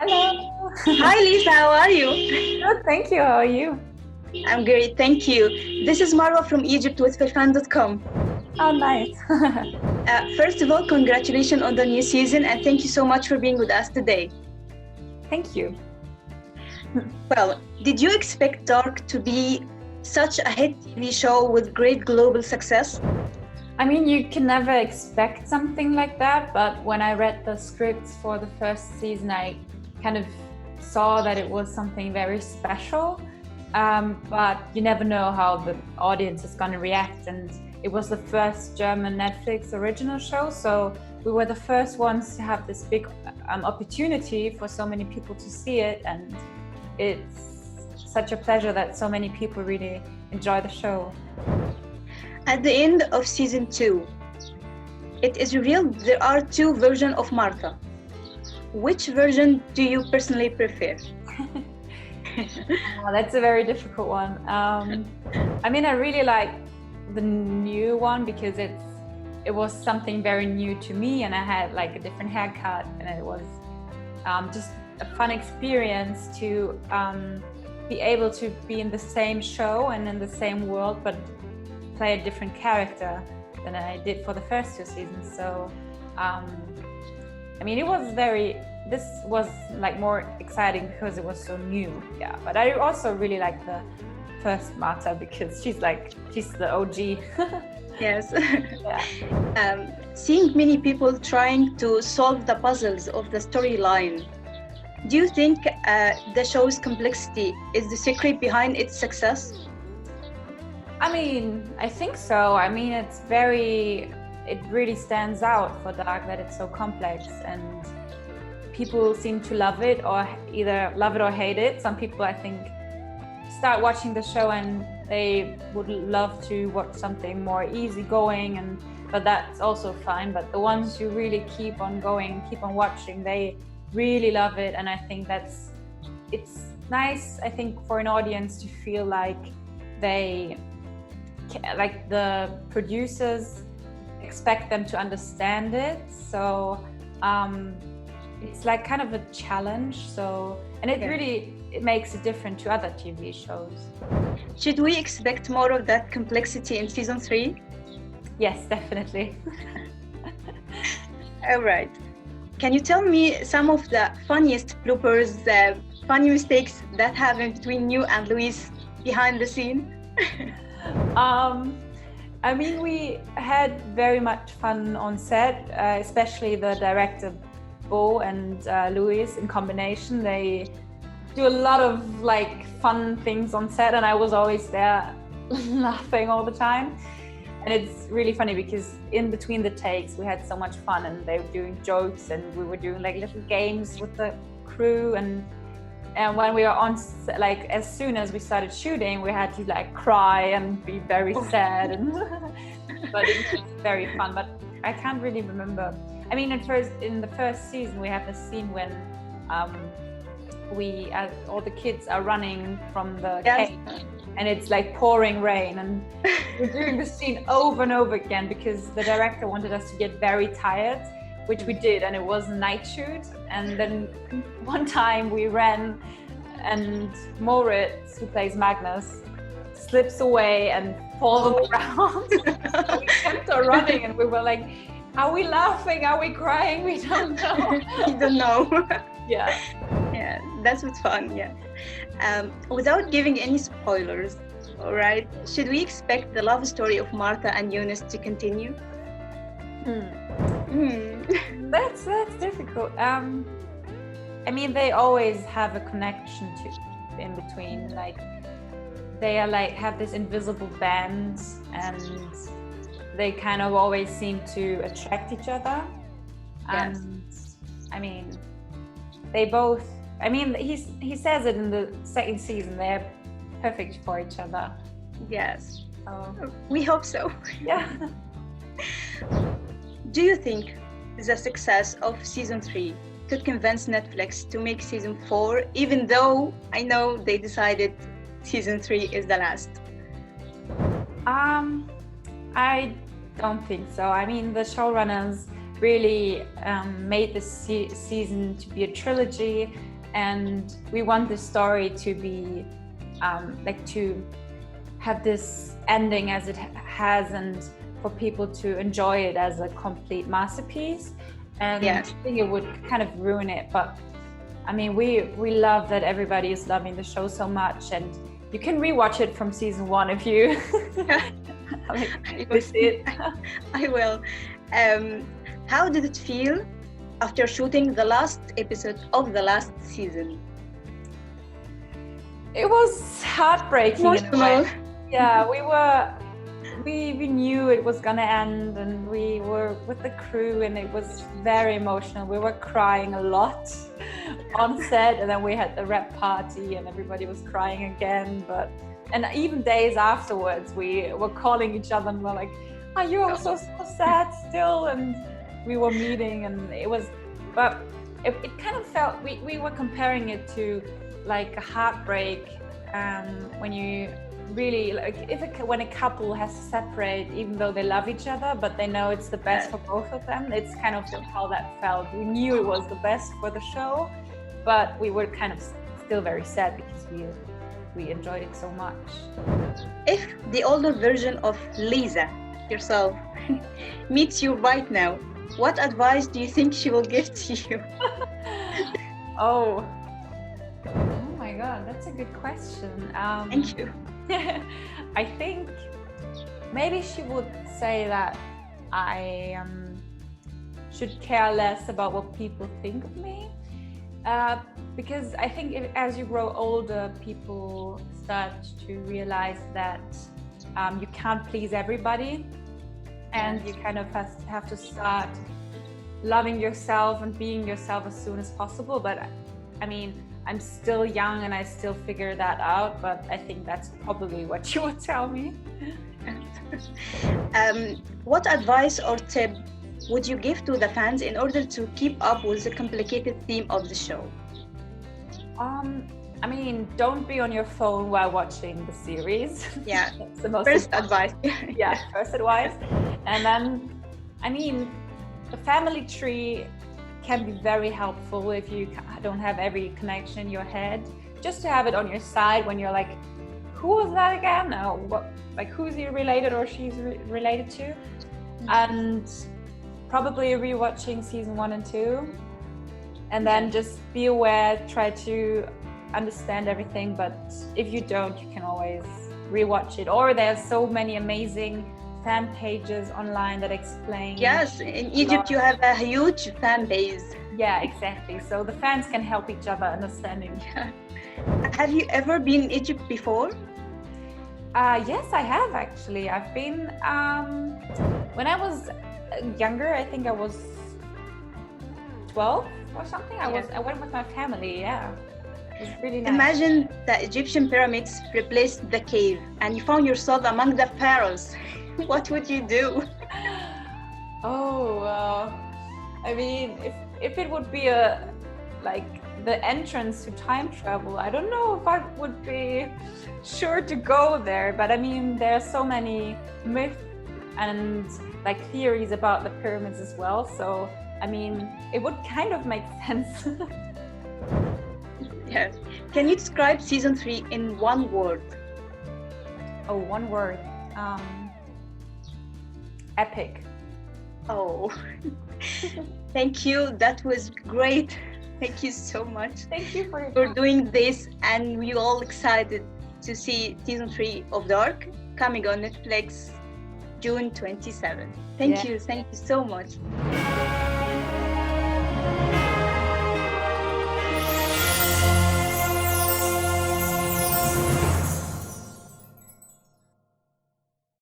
Hello. Hi Lisa, how are you? Good, thank you. How are you? I'm great, thank you. This is Marwa from Egypt with filfan.com. Oh, nice. First of all, congratulations on the new season and thank you so much for being with us today. Thank you. Well, did you expect Dark to be such a hit TV show with great global success? I mean, you can never expect something like that, but when I read the scripts for the first season, I kind of saw that it was something very special. But you never know how the audience is going to react, and it was the first German Netflix original show, so we were the first ones to have this big opportunity for so many people to see it, and it's such a pleasure that so many people really enjoy the show. At the end of season 2, it is revealed there are two versions of Martha. Which version do you personally prefer? Well, that's a very difficult one. I mean, I really like the new one because it was something very new to me, and I had like a different haircut, and it was just a fun experience to be able to be in the same show and in the same world, but play a different character than I did for the first two seasons. So, I mean, this was like more exciting because it was so new, yeah. But I also really like the first Martha because she's the OG. Yes. Yeah. Seeing many people trying to solve the puzzles of the storyline, do you think the show's complexity is the secret behind its success? I mean, I think so. I mean, it really stands out for Dark that it's so complex, and people seem to love it, or either love it or hate it. Some people, I think, start watching the show and they would love to watch something more easygoing, but that's also fine. But the ones who really keep on going, keep on watching, they really love it, and I think it's nice, I think, for an audience to feel like the producers expect them to understand it. So it's like kind of a challenge. So, and it makes it different to other TV shows. Should we expect more of that complexity in season 3? Yes, definitely. All right. Can you tell me some of the funniest bloopers, funny mistakes that happen between you and Luis behind the scene? I mean, we had very much fun on set, especially the director Bo and Luis in combination. They do a lot of like fun things on set, and I was always there laughing all the time. And it's really funny because in between the takes we had so much fun, and they were doing jokes and we were doing like little games with the crew, and when we were on, like as soon as we started shooting, we had to like cry and be very sad, and but it was very fun. But I can't really remember. I mean, in the first season, we have a scene when all the kids are running from the cave, and it's like pouring rain, and we're doing the scene over and over again because the director wanted us to get very tired, which we did, and it was a night shoot. And then one time we ran, and Moritz, who plays Magnus, slips away and falls on the ground. So we kept on running, and we were like, are we laughing? Are we crying? We don't know. You don't know. Yeah. Yeah, that's what's fun, yeah. Without giving any spoilers, all right, should we expect the love story of Martha and Yunus to continue? That's difficult. I mean, they always have a connection in between. Like they are like have this invisible band, and they kind of always seem to attract each other. Yes. And I mean, they both. I mean, he says it in the second season. They're perfect for each other. Yes. So, we hope so. yeah. Do you think the success of season 3 could convince Netflix to make season 4, even though I know they decided season 3 is the last? I don't think so. I mean, the showrunners really made this season to be a trilogy, and we want the story to be like to have this ending as it has, and for people to enjoy it as a complete masterpiece. And I think it would kind of ruin it, but I mean, we love that everybody is loving the show so much, and you can rewatch it from season 1 if you miss it. I will. How did it feel after shooting the last episode of the last season? It was heartbreaking in a way. Yeah, we knew it was gonna end, and we were with the crew, and it was very emotional. We were crying a lot on set, and then we had the rep party and everybody was crying again. And even days afterwards, we were calling each other and we're like, "Are you all so sad still?" And we were meeting, and it kind of felt, we were comparing it to like a heartbreak, when you really, like, when a couple has to separate, even though they love each other, but they know it's the best for both of them. It's kind of how that felt. We knew it was the best for the show, but we were kind of still very sad because we enjoyed it so much. If the older version of Lisa, yourself, meets you right now, what advice do you think she will give to you? Oh my God, that's a good question. Thank you. I think maybe she would say that I should care less about what people think of me, because I think as you grow older, people start to realize that you can't please everybody, and you kind of have to start loving yourself and being yourself as soon as possible. But I mean, I'm still young and I still figure that out, but I think that's probably what you would tell me. What advice or tip would you give to the fans in order to keep up with the complicated theme of the show? I mean, don't be on your phone while watching the series. Yeah, that's the most first advice. Yeah, first advice. And then, I mean, the family tree can be very helpful if you don't have every connection in your head. Just to have it on your side when you're like, who was that again? Or what, like, who's he related or she's related to? And probably rewatching season 1 and 2. And then just be aware, try to understand everything. But if you don't, you can always rewatch it. Or there's so many amazing fan pages online that explain. Yes, in Egypt you have a huge fan base. Yeah, exactly. So the fans can help each other understanding. Yeah. Have you ever been in Egypt before? Yes, I have actually. I've been, when I was younger, I think I was 12 or something. I went with my family, yeah. It was really nice. Imagine the Egyptian pyramids replaced the cave and you found yourself among the pharaohs. What would you do? Oh, I mean, if it would be like the entrance to time travel, I don't know if I would be sure to go there. But I mean, there are so many myths and like theories about the pyramids as well. So I mean, it would kind of make sense. Yes. Can you describe season 3 in one word? Oh, one word. Epic. Oh, thank you. That was great. Thank you so much. Thank you for doing this, and we're all excited to see season 3 of Dark coming on Netflix June 27. Thank you so much.